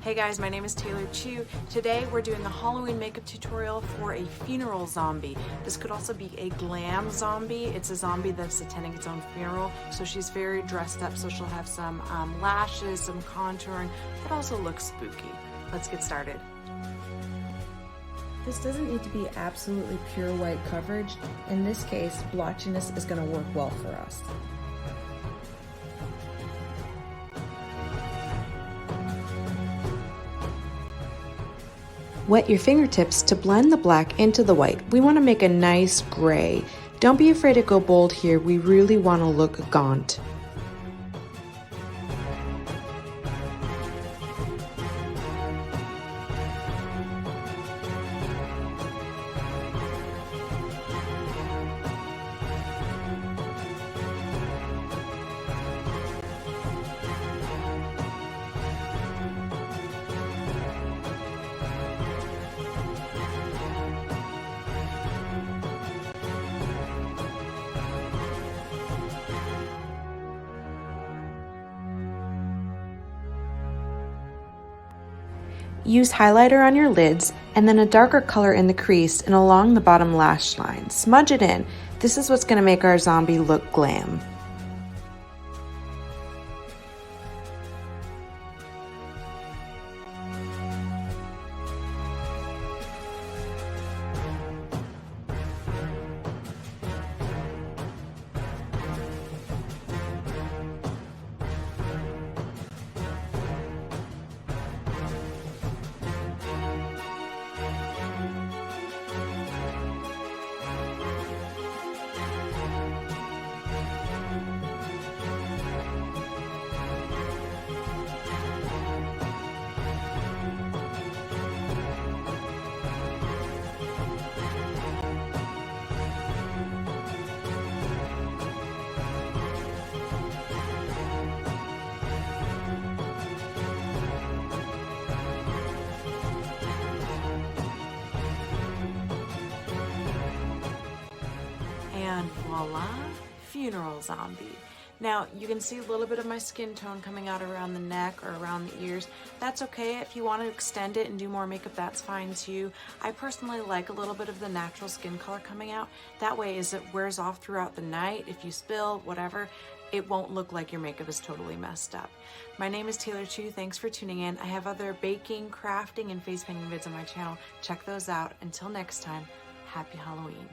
Hey guys, my name is Taylor Chu. Today we're doing the Halloween makeup tutorial for a funeral zombie. This could also be a glam zombie. It's a zombie that's attending its own funeral. So she's very dressed up, so she'll have some lashes, some contouring, but also looks spooky. Let's get started. This doesn't need to be absolutely pure white coverage. In this case, blotchiness is going to work well for us. Wet your fingertips to blend the black into the white. We want to make a nice gray. Don't be afraid to go bold here. We really want to look gaunt. Use highlighter on your lids and then a darker color in the crease and along the bottom lash line. Smudge it in. This is what's going to make our zombie look glam. And voila, funeral zombie. Now you can see a little bit of my skin tone coming out around the neck or around the ears. That's okay. If you want to extend it and do more makeup, that's fine too. I personally like a little bit of the natural skin color coming out. That way, as it wears off throughout the night, if you spill, whatever, it won't look like your makeup is totally messed up. My name is Taylor Chu. Thanks for tuning in. I have other baking, crafting, and face painting vids on my channel. Check those out. Until next time, happy Halloween.